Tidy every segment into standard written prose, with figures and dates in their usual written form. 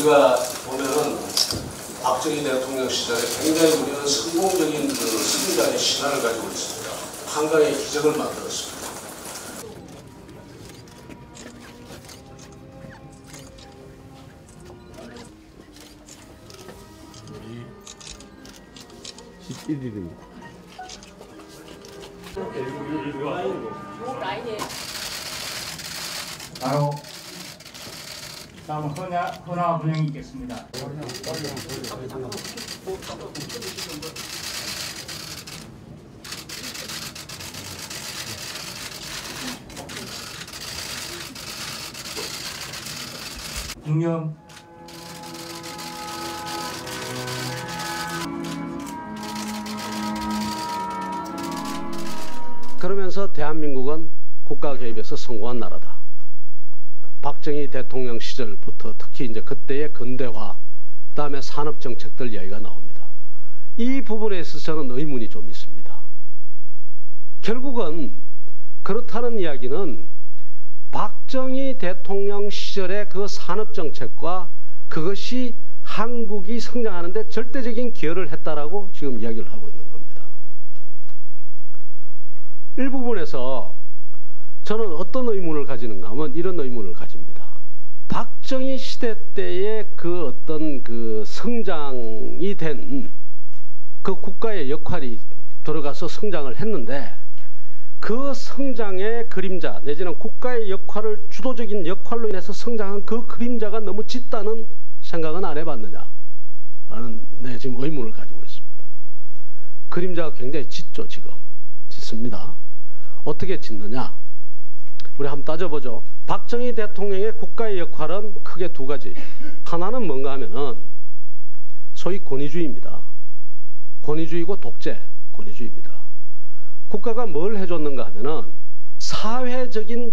우리가 보면은 박정희 대통령 시절에 굉장히 우리는 성공적인 그 승리자의 신화를 가지고 있습니다. 한강의 기적을 만들었습니다. 바로 다음 헌화 분양이 있겠습니다. 중령 그러면서 대한민국은 국가 개입에서 성공한 나라다. 박정희 대통령 시절부터 특히 이제 그때의 근대화, 그 다음에 산업 정책들 이야기가 나옵니다. 이 부분에 있어서 저는 의문이 좀 있습니다. 결국은 그렇다는 이야기는 박정희 대통령 시절의 그 산업 정책과 그것이 한국이 성장하는 데 절대적인 기여를 했다라고 지금 이야기를 하고 있는 겁니다. 일부분에서 저는 어떤 의문을 가지는가 하면 이런 의문을 가집니다. 박정희 시대 때의 그 어떤 그 성장이 된 그 국가의 역할이 들어가서 성장을 했는데 그 성장의 그림자 내지는 국가의 역할을 주도적인 역할로 인해서 성장한 그 그림자가 너무 짙다는 생각은 안 해봤느냐 라는 네, 지금 의문을 가지고 있습니다. 그림자가 굉장히 짙죠. 지금 짙습니다. 어떻게 짙느냐 우리 한번 따져보죠. 박정희 대통령의 국가의 역할은 크게 두 가지. 하나는 뭔가 하면은 소위 권위주의입니다. 권위주의고 독재, 권위주의입니다. 국가가 뭘 해줬는가 하면은 사회적인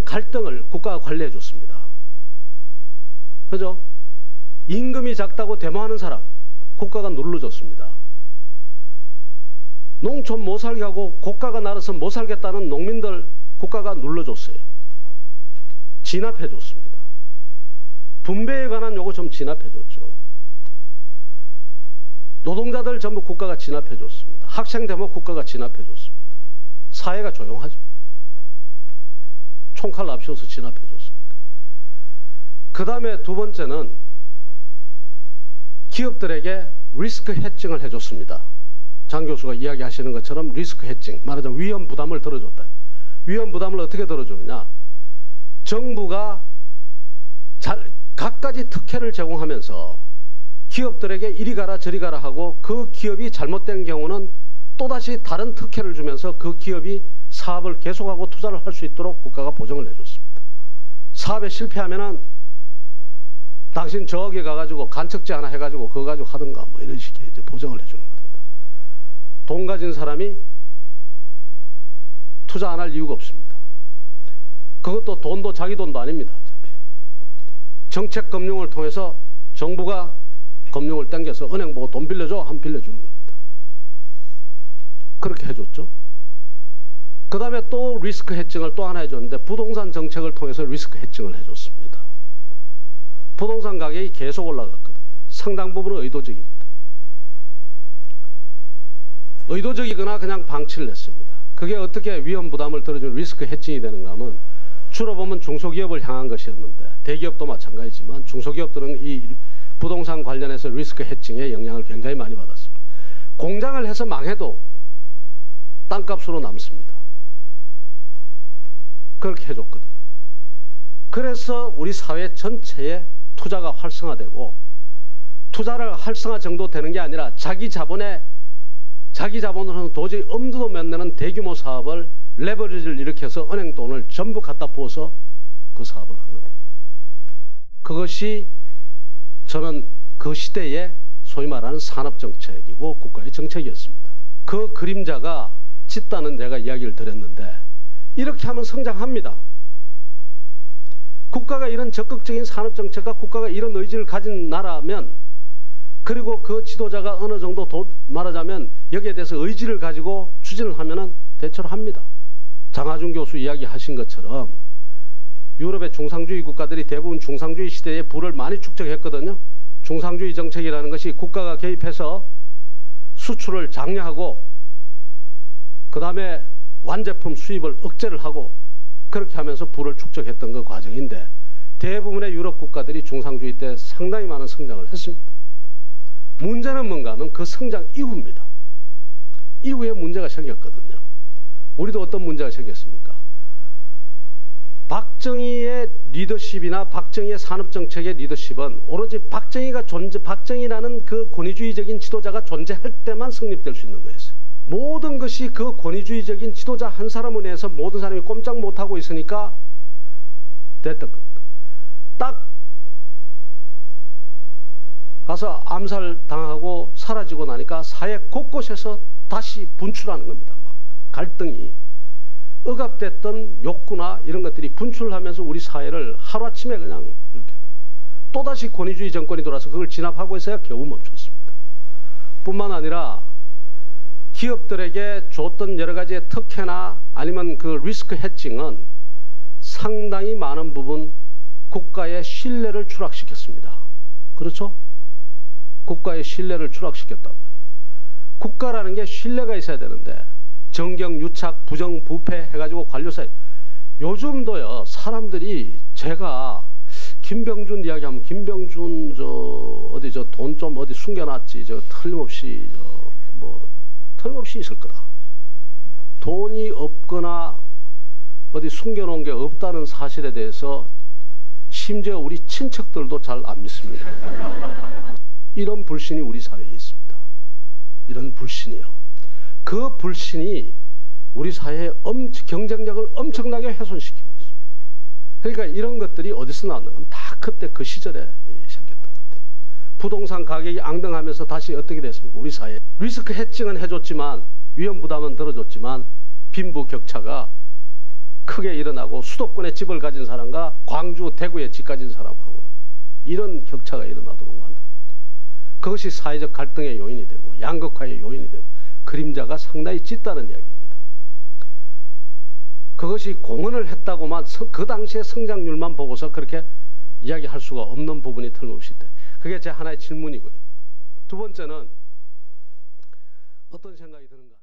갈등을 국가가 관리해 줬습니다. 그죠? 임금이 작다고 데모하는 사람 국가가 눌러줬습니다. 농촌 못 살게 하고 고가가 날아서 못 살겠다는 농민들 국가가 눌러줬어요. 진압해 줬습니다. 분배에 관한 요거 좀 진압해 줬죠. 노동자들 전부 국가가 진압해 줬습니다. 학생 데모 국가가 진압해 줬습니다. 사회가 조용하죠. 총칼 앞세워서 진압해 줬으니까. 그 다음에 두 번째는 기업들에게 리스크 해칭을 해줬습니다. 장 교수가 이야기하시는 것처럼 리스크 해칭, 말하자면 위험 부담을 들어줬다. 위험 부담을 어떻게 들어주느냐? 정부가 갖가지 특혜를 제공하면서 기업들에게 이리 가라 저리 가라 하고 그 기업이 잘못된 경우는 또다시 다른 특혜를 주면서 그 기업이 사업을 계속하고 투자를 할 수 있도록 국가가 보정을 해줬습니다. 사업에 실패하면은 당신 저기 가가지고 간척지 하나 해가지고 그거 가지고 하든가 뭐 이런 식의 이제 보정을 해주는 겁니다. 돈 가진 사람이 투자 안 할 이유가 없습니다. 그것도 돈도 자기 돈도 아닙니다. 어차피 정책 금융을 통해서 정부가 금융을 땡겨서 은행 보고 돈 빌려줘 하면 빌려주는 겁니다. 그렇게 해줬죠. 그 다음에 또 리스크 해칭을 또 하나 해줬는데 부동산 정책을 통해서 리스크 해칭을 해줬습니다. 부동산 가격이 계속 올라갔거든요. 상당 부분은 의도적입니다. 의도적이거나 그냥 방치를 했습니다. 그게 어떻게 위험 부담을 들어주는 리스크 해칭이 되는가 하면 주로 보면 중소기업을 향한 것이었는데 대기업도 마찬가지지만 중소기업들은 이 부동산 관련해서 리스크 해칭에 영향을 굉장히 많이 받았습니다. 공장을 해서 망해도 땅값으로 남습니다. 그렇게 해줬거든요. 그래서 우리 사회 전체에 투자가 활성화되고 투자를 활성화 정도 되는 게 아니라 자기 자본으로는 도저히 엄두도 못 내는 대규모 사업을 레버리지를 일으켜서 은행 돈을 전부 갖다 부어서 그 사업을 한 겁니다. 그것이 저는 그 시대의 소위 말하는 산업정책이고 국가의 정책이었습니다. 그 그림자가 짙다는 제가 이야기를 드렸는데 이렇게 하면 성장합니다. 국가가 이런 적극적인 산업정책과 국가가 이런 의지를 가진 나라면 그리고 그 지도자가 어느 정도 말하자면 여기에 대해서 의지를 가지고 추진을 하면은 대체로 합니다. 장하준 교수 이야기하신 것처럼 유럽의 중상주의 국가들이 대부분 중상주의 시대에 부를 많이 축적했거든요. 중상주의 정책이라는 것이 국가가 개입해서 수출을 장려하고 그 다음에 완제품 수입을 억제를 하고 그렇게 하면서 부를 축적했던 그 과정인데 대부분의 유럽 국가들이 중상주의 때 상당히 많은 성장을 했습니다. 문제는 뭔가 하면 그 성장 이후입니다. 이후에 문제가 생겼거든요. 우리도 어떤 문제가 생겼습니까? 박정희의 리더십이나 박정희의 산업정책의 리더십은 오로지 박정희라는 그 권위주의적인 지도자가 존재할 때만 성립될 수 있는 거였어요. 모든 것이 그 권위주의적인 지도자 한 사람을 위해서 모든 사람이 꼼짝 못하고 있으니까 됐던 겁니다. 딱 가서 암살당하고 사라지고 나니까 사회 곳곳에서 다시 분출하는 겁니다. 막 갈등이 억압됐던 욕구나 이런 것들이 분출하면서 우리 사회를 하루아침에 그냥 이렇게 또다시 권위주의 정권이 돌아서 그걸 진압하고 있어야 겨우 멈췄습니다. 뿐만 아니라 기업들에게 줬던 여러 가지의 특혜나 아니면 그 리스크 해칭은 상당히 많은 부분 국가의 신뢰를 추락시켰습니다. 그렇죠? 국가의 신뢰를 추락시켰단 말이에요. 국가라는 게 신뢰가 있어야 되는데 정경, 유착, 부정, 부패 해가지고 관료사회 요즘도요 사람들이 제가 김병준 이야기하면 김병준 어디 돈 좀 어디 숨겨놨지 틀림없이 틀림없이 있을 거다. 돈이 없거나 어디 숨겨놓은 게 없다는 사실에 대해서 심지어 우리 친척들도 잘 안 믿습니다. 이런 불신이 우리 사회에 있습니다. 이런 불신이요. 그 불신이 우리 사회의 경쟁력을 엄청나게 훼손시키고 있습니다. 그러니까 이런 것들이 어디서 나왔는가 하면 다 그때 그 시절에 생겼던 것들. 부동산 가격이 앙등하면서 다시 어떻게 됐습니까? 우리 사회 리스크 해칭은 해줬지만 위험 부담은 들어줬지만 빈부 격차가 크게 일어나고 수도권에 집을 가진 사람과 광주, 대구에 집 가진 사람하고는 이런 격차가 일어나도록 만듭니다. 그것이 사회적 갈등의 요인이 되고 양극화의 요인이 되고 그림자가 상당히 짙다는 이야기입니다. 그것이 공헌을 했다고만 그 당시의 성장률만 보고서 그렇게 이야기할 수가 없는 부분이 틀림없이 있다. 그게 제 하나의 질문이고요. 두 번째는 어떤 생각이 드는가?